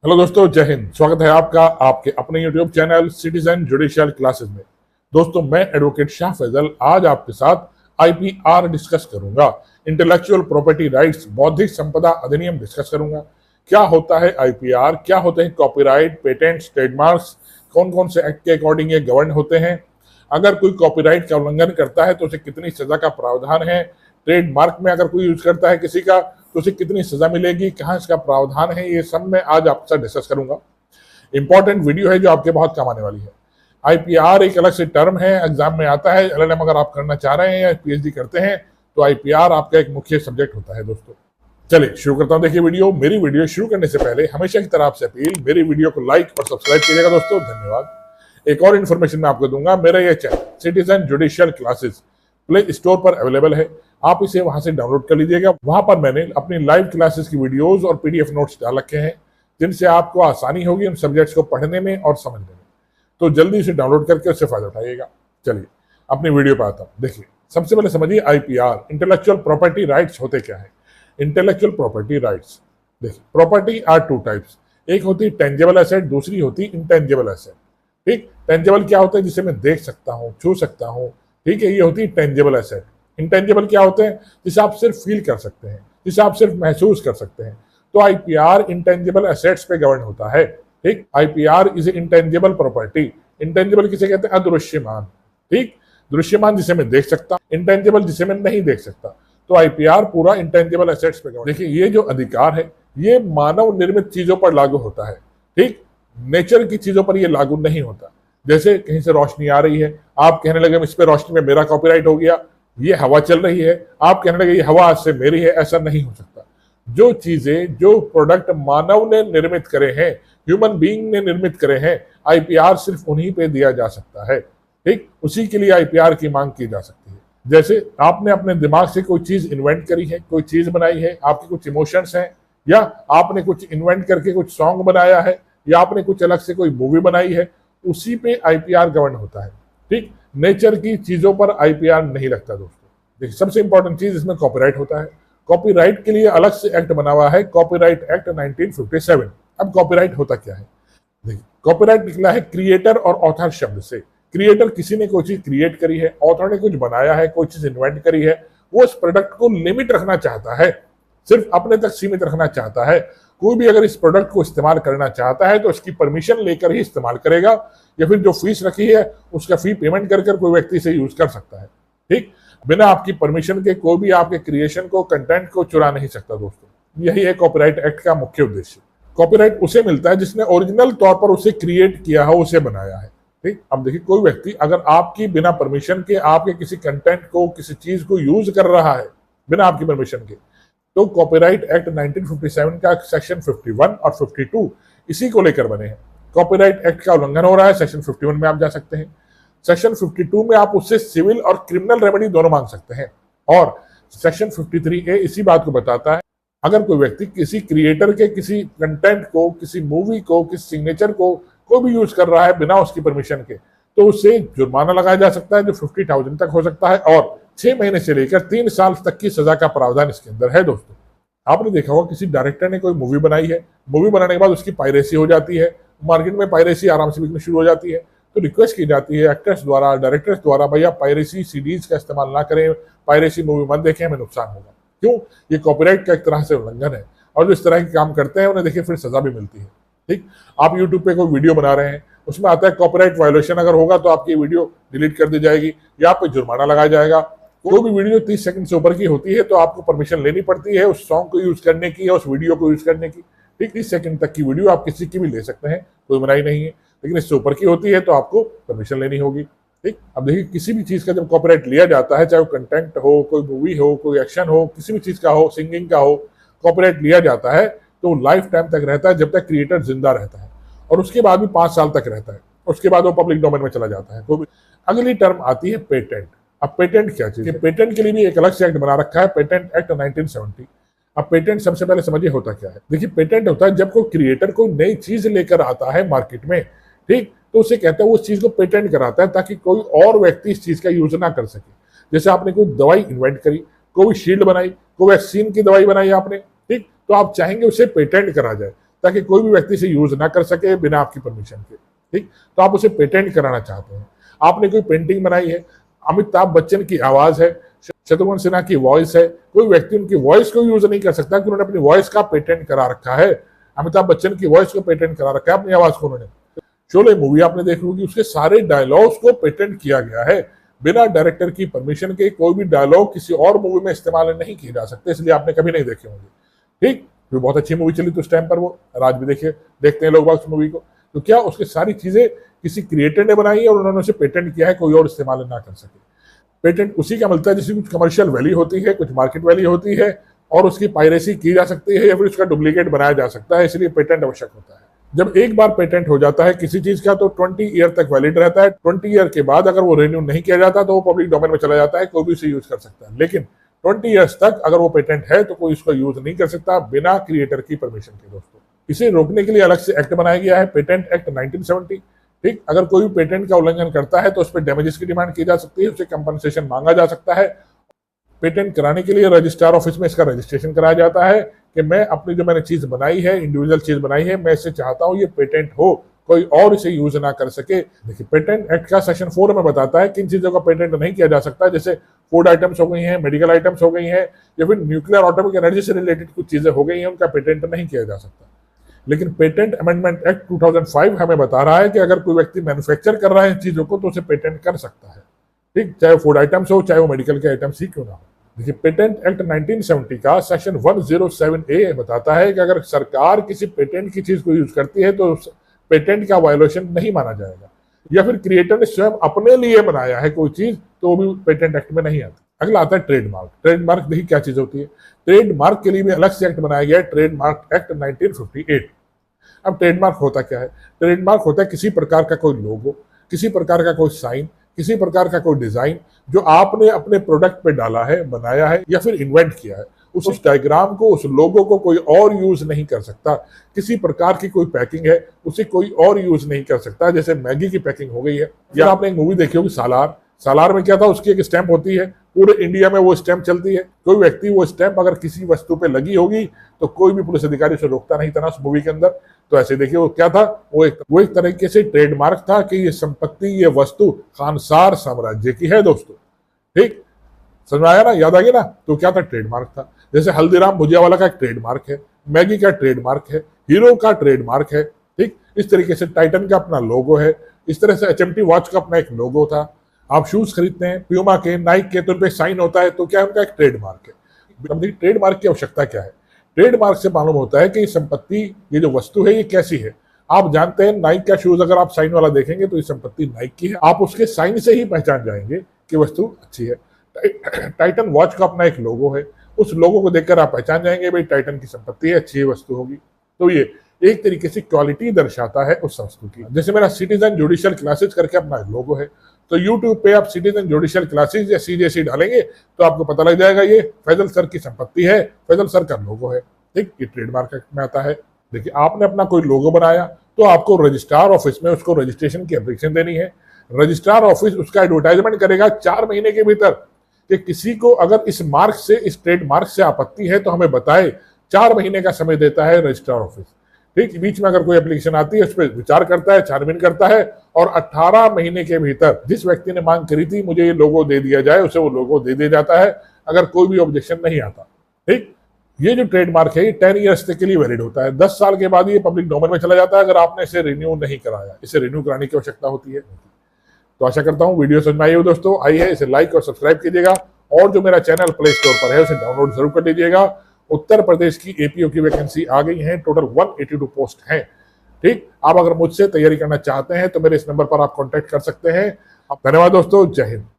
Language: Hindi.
हेलो दोस्तों, जय हिंद। स्वागत है आपका आपके अपने YouTube channel citizen judicial classes में। दोस्तों, मैं एडवोकेट शाह फैजल आज आपके साथ आईपीआर डिस्कस करूंगा। इंटेलेक्चुअल प्रॉपर्टी राइट्स, बौद्धिक संपदा अधिनियम डिस्कस करूंगा। क्या होता है आईपीआर, क्या होते हैं कॉपीराइट, पेटेंट्स, ट्रेडमार्क्स, कौन कौन से एक्ट के अकॉर्डिंग ये गवर्न होते हैं। अगर कोई कॉपीराइट का उल्लंघन करता है तो उसे कितनी सजा का प्रावधान है। ट्रेडमार्क में अगर कोई यूज करता है किसी का तो उसे कितनी सजा मिलेगी, कहाँ इसका प्रावधान है, ये सब मैं आज आपके साथ डिस्कस करूंगा। इंपॉर्टेंट वीडियो है जो आपके बहुत काम आने वाली है। आईपीआर एक अलग से टर्म है, एग्जाम में आता है। एलएलएम अगर आप करना चाह रहे हैं या पीएचडी करते हैं तो आईपीआर आपका एक मुख्य सब्जेक्ट होता है। दोस्तों चलिए शुरू करता हूं। देखिए मेरी वीडियो शुरू करने से पहले हमेशा की तरह आपसे अपील, मेरी वीडियो को लाइक और सब्सक्राइब कीजिएगा। दोस्तों धन्यवाद। एक और इन्फॉर्मेशन मैं आपको दूंगा, मेरा ये channel citizen judicial classes play store पर अवेलेबल है, आप इसे वहां से डाउनलोड कर लीजिएगा। वहां पर मैंने अपनी लाइव क्लासेस की वीडियोस और पीडीएफ नोट्स डाल रखे हैं जिनसे आपको आसानी होगी उन सब्जेक्ट्स को पढ़ने में और समझने में। तो जल्दी से डाउनलोड करके उससे फायदा उठाइएगा। चलिए अपनी वीडियो पर आता हूँ। देखिए सबसे पहले समझिए आईपीआर, इंटेलेक्चुअल प्रॉपर्टी राइट्स होते क्या है। इंटेलेक्चुअल प्रॉपर्टी राइट्स, देखिए प्रॉपर्टी आर टू टाइप्स। एक होती टेंजेबल एसेट, दूसरी होती इंटेंजेबल एसेट। ठीक, टेंजेबल क्या होता है, जिसे मैं देख सकता हूँ, छू सकता हूँ। ठीक है, ये होती है टेंजेबल एसेट। इंटेंजेबल क्या होते हैं, जिसे आप सिर्फ फील कर सकते हैं, जिसे आप सिर्फ महसूस कर सकते हैं। तो आईपीआर इंटेंजेबल एसेट्स पे गवर्न होता है। ठीक, IPR is intangible property. Intangible किसे कहते हैं, अदृश्यमान। ठीक, दृश्यमान जिसे मैं देख सकता, इंटेंजेबल जिसे मैं नहीं देख सकता। तो आईपीआर पूरा इंटेंजेबल एसेट्स पे गवर्न। देखिए ये जो अधिकार है ये मानव निर्मित चीजों पर लागू होता है। ठीक, नेचर की चीजों पर ये लागू नहीं होता। जैसे कहीं से रोशनी आ रही है, आप कहने लगे इस पे रोशनी में मेरा कॉपीराइट हो गया। ये हवा चल रही है, आप कहने लगे ये हवा आज से मेरी है, ऐसा नहीं हो सकता। जो चीजें, जो प्रोडक्ट मानव ने निर्मित करे हैं, ह्यूमन बीइंग ने निर्मित करे हैं, आईपीआर सिर्फ उन्हीं पे दिया जा सकता है। ठीक, उसी के लिए आईपीआर की मांग की जा सकती है। जैसे आपने अपने दिमाग से कोई चीज इन्वेंट करी है, कोई चीज बनाई है, आपके कुछ इमोशंस हैं, या आपने कुछ इन्वेंट करके कुछ सॉन्ग बनाया है, या आपने कुछ अलग से कोई मूवी बनाई है, उसी पे आईपीआर गवर्न होता है। ठीक, नेचर की चीजों पर आईपीआर नहीं लगता। दोस्तों देखिए सबसे इंपॉर्टेंट चीज इसमें कॉपीराइट होता है। कॉपीराइट के लिए अलग से एक्ट बना हुआ है, कॉपीराइट एक्ट 1957। अब कॉपीराइट होता क्या है, देखिए कॉपीराइट निकला है क्रिएटर और ऑथर शब्द से। क्रिएटर, किसी ने कोई चीज क्रिएट करी है, ऑथर ने कुछ बनाया है, कोई चीज इन्वेंट करी है, वो उस प्रोडक्ट को लिमिट रखना चाहता है, सिर्फ अपने तक सीमित रखना चाहता है। कोई भी अगर इस प्रोडक्ट को इस्तेमाल करना चाहता है तो उसकी परमिशन लेकर ही इस्तेमाल करेगा, या फिर जो फीस रखी है उसका फी पेमेंट कर कोई व्यक्ति से यूज कर सकता है। ठीक, बिना आपकी परमिशन के कोई भी आपके क्रिएशन को, कंटेंट को चुरा नहीं सकता। दोस्तों यही है कॉपीराइट एक्ट का मुख्य उद्देश्य। कॉपीराइट उसे मिलता है जिसने ओरिजिनल तौर पर उसे क्रिएट किया हो, उसे बनाया है। ठीक, अब देखिए कोई व्यक्ति अगर आपकी बिना परमिशन के आपके किसी कंटेंट को, किसी चीज को यूज कर रहा है बिना आपकी परमिशन के, तो कॉपीराइट एक्ट 1957 का सेक्शन 51 और 52 इसी को लेकर बने हैं। कॉपीराइट एक्ट का उल्लंघन हो रहा है, सेक्शन 51 में आप जा सकते हैं। सेक्शन 52 में आप उससे सिविल और क्रिमिनल रेमेडी दोनों मांग सकते हैं। और सेक्शन 53A इसी बात को बताता है, अगर कोई व्यक्ति किसी क्रिएटर के किसी कंटेंट को, किसी मूवी को, किसी सिग्नेचर को कोई भी यूज कर रहा है बिना उसकी परमिशन के, तो उससे जुर्माना लगाया जा सकता है जो 50,000 तक हो सकता है, और 6 महीने से लेकर 3 साल तक की सजा का प्रावधान इसके अंदर है। दोस्तों आपने देखा होगा किसी डायरेक्टर ने कोई मूवी बनाई है, मूवी बनाने के बाद उसकी पायरेसी हो जाती है, मार्केट में पायरेसी आराम से बिकनी शुरू हो जाती है, तो रिक्वेस्ट की जाती है एक्टर्स द्वारा, डायरेक्टर्स द्वारा, भैया पायरेसी सीडीज का इस्तेमाल ना करें, पायरेसी मूवी मत देखें, हमें नुकसान होगा। क्यों, ये कॉपीराइट का एक तरह से उल्लंघन है, और जो इस तरह के काम करते हैं उन्हें देखिए फिर सजा भी मिलती है। ठीक, आप यूट्यूब पे कोई वीडियो बना रहे हैं, उसमें आता है कॉपीराइट वायोलेशन अगर होगा तो आपकी वीडियो डिलीट कर दी जाएगी या आप पे जुर्माना लगाया जाएगा। कोई भी वीडियो 30 सेकंड से ऊपर की होती है तो आपको परमिशन लेनी पड़ती है उस सॉन्ग को यूज करने की या उस वीडियो को यूज करने की। ठीक, 30 सेकंड तक की वीडियो आप किसी की भी ले सकते हैं, कोई मनाही नहीं है, लेकिन इससे ऊपर की होती है तो आपको परमिशन लेनी होगी। ठीक, अब देखिए किसी भी चीज का जब कॉपीराइट लिया जाता है, चाहे वो कंटेंट हो, कोई मूवी हो, कोई एक्शन हो, किसी भी चीज का हो, सिंगिंग का हो, कॉपीराइट लिया जाता है तो लाइफ टाइम तक रहता है, जब तक क्रिएटर जिंदा रहता है, और उसके बाद भी 5 साल तक रहता है, उसके बाद वो पब्लिक डोमेन में चला जाता है। तो अगली टर्म आती है पेटेंट। अब पेटेंट क्या चीज है, पेटेंट के लिए भी एक अलग से एक्ट बना रखा है, पेटेंट एक्ट 1970। अब पेटेंट सबसे पहले समझिए होता क्या है। देखिए पेटेंट होता है जब कोई क्रिएटर कोई नई चीज लेकर आता है मार्केट में, ठीक, तो उसे कहते हैं वो उस चीज को पेटेंट कराता है ताकि कोई और व्यक्ति इस चीज का यूज ना कर सके। जैसे आपने कोई दवाई इन्वेंट करी, कोई शील्ड बनाई, कोई वैक्सीन की दवाई बनाई आपने, ठीक, तो आप चाहेंगे उसे पेटेंट करा जाए ताकि कोई भी व्यक्ति इसे यूज ना कर सके बिना आपकी परमिशन के। ठीक, तो आप उसे पेटेंट कराना चाहते हैं। आपने कोई पेंटिंग बनाई है, अमिताभ बच्चन की आवाज है, शत्रुघ्न सिन्हा की वॉइस है, कोई व्यक्ति उनकी वॉइस को यूज नहीं कर सकता कि उन्होंने अपनी वॉइस का पेटेंट करा रखा है। अमिताभ बच्चन की वॉइस को पेटेंट करा रखा है, अपनी आवाज को उन्होंने। शोले मूवी आपने देखी होगी, उसके सारे डायलॉग्स को पेटेंट किया गया है। बिना डायरेक्टर की परमिशन के कोई भी डायलॉग किसी और मूवी में इस्तेमाल नहीं किए जा सकते, इसलिए आपने कभी नहीं देखे होंगे। ठीक, तो बहुत अच्छी मूवी चली तो उस टाइम पर, वो आज भी देखते हैं लोग उस मूवी को। तो क्या उसकी सारी चीजें किसी क्रिएटर ने बनाई है और उन्होंने उसे पेटेंट किया है, कोई और इस्तेमाल ना कर सके। पेटेंट उसी का मिलता है जिसकी कुछ कमर्शियल वैल्यू होती है, कुछ मार्केट वैल्यू होती है, और उसकी पायरेसी की जा सकती है या फिर उसका डुप्लीकेट बनाया जा सकता है, इसलिए पेटेंट आवश्यक होता है। जब एक बार पेटेंट हो जाता है किसी चीज का तो 20 ईयर तक वैलिड रहता है। 20 ईयर के बाद अगर वो रिन्यू नहीं किया जाता तो वो पब्लिक डोमेन में चला जाता है, कोई भी उसे यूज कर सकता है। लेकिन 20 ईयर्स तक अगर वो पेटेंट है तो कोई उसको यूज नहीं कर सकता बिना क्रिएटर की परमिशन के। दोस्तों, इसे रोकने के लिए अलग से एक्ट बनाया गया है, पेटेंट एक्ट 1970। ठीक, अगर कोई भी पेटेंट का उल्लंघन करता है तो उस पर डैमेजेस की डिमांड की जा सकती है, उसे कंपनसेशन मांगा जा सकता है। पेटेंट कराने के लिए रजिस्ट्रार ऑफिस में इसका रजिस्ट्रेशन कराया जाता है कि मैं अपनी जो मैंने चीज बनाई है, इंडिविजुअल चीज बनाई है, मैं इसे चाहता हूं ये पेटेंट हो, कोई और इसे यूज ना कर सके। देखिए, पेटेंट एक्ट का सेक्शन 4 में बताता है किन चीजों का पेटेंट नहीं किया जा सकता, जैसे फूड आइटम्स हो गई हैं, मेडिकल आइटम्स हो गई हैं, या फिर न्यूक्लियर ऑटोमिक एनर्जी से रिलेटेड कुछ चीजें हो गई हैं, उनका पेटेंट नहीं किया जा सकता। लेकिन पेटेंट अमेंडमेंट एक्ट 2005 हमें बता रहा है कि अगर कोई व्यक्ति मैन्युफैक्चर कर रहा है इन चीजों को तो उसे पेटेंट कर सकता है। ठीक, चाहे वो फूड आइटम्स हो, चाहे वो मेडिकल के आइटम्स ही क्यों ना हो। देखिए, पेटेंट एक्ट 1970 का सेक्शन 107A बताता है कि अगर सरकार किसी पेटेंट की चीज को यूज करती है तो पेटेंट का वायोलेशन नहीं माना जाएगा, या फिर क्रिएटर ने स्वयं अपने लिए बनाया है कोई चीज तो वो भी पेटेंट एक्ट में नहीं आता। अगला आता है ट्रेडमार्क। ट्रेडमार्क देखिए क्या चीज होती है। ट्रेडमार्क के लिए भी अलग से एक्ट बनाया गया है, ट्रेडमार्क एक्ट 1958। अब ट्रेडमार्क होता क्या है? ट्रेडमार्क होता है किसी प्रकार का कोई लोगो, किसी प्रकार का कोई साइन, किसी प्रकार का कोई डिजाइन जो आपने अपने प्रोडक्ट पे डाला है, बनाया है या फिर इन्वेंट किया है। उस डायग्राम को, उस लोगो को कोई और यूज नहीं कर सकता। किसी प्रकार की कोई पैकिंग है उसे कोई और यूज नहीं कर सकता, जैसे मैगी की पैकिंग हो गई है। या आपने एक मूवी देखी होगी सालार। सालार में क्या था, उसकी एक स्टैंप होती है, पूरे इंडिया में वो स्टैंप चलती है। कोई व्यक्ति वो स्टैंप अगर किसी वस्तु पे लगी होगी तो कोई भी पुलिस अधिकारी उसे रोकता नहीं था ना उस मूवी के अंदर। तो ऐसे देखिए वो क्या था, वो एक तरीके से ट्रेडमार्क था कि ये संपत्ति, ये वस्तु खानसार साम्राज्य की है। दोस्तों, ठीक समझ में आया ना, याद आ गया ना? तो क्या था, ट्रेडमार्क था। जैसे हल्दीराम भुजिया वाला का एक ट्रेडमार्क है, मैगी का ट्रेडमार्क है, हीरो का ट्रेडमार्क है। ठीक, इस तरीके से टाइटन का अपना लोगो है, इस तरह से HMT वॉच का अपना एक लोगो था। आप शूज खरीदते हैं, प्यूमा के, नाइक के, तो उन पे साइन होता है, तो क्या उनका एक ट्रेडमार्क है। अब देखिए ट्रेडमार्क की आवश्यकता क्या है। ट्रेडमार्क से मालूम होता है कि ये संपत्ति, ये जो वस्तु है, ये कैसी है। आप जानते हैं नाइक का शूज अगर आप साइन वाला देखेंगे तो ये संपत्ति नाइक की है, आप उसके साइन से ही पहचान जाएंगे कि वस्तु अच्छी है। टाइटन वॉच का अपना एक लोगो है, उस लोगो को देखकर आप पहचान जाएंगे भाई टाइटन की संपत्ति है, अच्छी वस्तु होगी। तो ये एक तरीके से क्वालिटी दर्शाता है उस वस्तु की। जैसे मेरा सिटीजन जुडिशियल क्लासेज करके अपना लोगो है, तो YouTube पे आप सिटीजन जुडिशियल क्लासेज या CJC डालेंगे तो आपको पता लग जाएगा ये फैजल सर की संपत्ति है, फैजल सर का लोगो है। ठीक, ये ट्रेडमार्क में आता है। देखिए, आपने अपना कोई लोगो बनाया तो आपको रजिस्ट्रार ऑफिस में उसको रजिस्ट्रेशन की एप्लीकेशन देनी है। रजिस्ट्रार ऑफिस उसका एडवर्टाइजमेंट करेगा 4 महीने के भीतर कि किसी को अगर इस मार्क से, इस ट्रेडमार्क से आपत्ति है तो हमें बताए। 4 महीने का समय देता है रजिस्ट्रार ऑफिस। ठीक, बीच में अगर कोई एप्लीकेशन आती है उस पर विचार करता है, छानबीन करता है, और 18 महीने के भीतर जिस व्यक्ति ने मांग करी थी मुझे ये लोगो दे दिया जाए, उसे वो लोगो दे दिया जाता है, अगर कोई भी ऑब्जेक्शन नहीं आता। ठीक, ये जो ट्रेडमार्क है ये 10 ईयर्स तक के लिए वैलिड होता है। 10 साल के बाद ये पब्लिक डोमेन में चला जाता है अगर आपने इसे रिन्यू नहीं कराया। इसे रिन्यू कराने की आवश्यकता होती है। तो आशा करता हूँ वीडियो समझ में आई हो दोस्तों। आई है, इसे लाइक और सब्सक्राइब कीजिएगा, और जो मेरा चैनल प्ले स्टोर पर है उसे डाउनलोड जरूर कर लीजिएगा। उत्तर प्रदेश की APO की वैकेंसी आ गई है, टोटल 182 पोस्ट हैं। ठीक, आप अगर मुझसे तैयारी करना चाहते हैं तो मेरे इस नंबर पर आप कांटेक्ट कर सकते हैं। धन्यवाद दोस्तों, जय हिंद।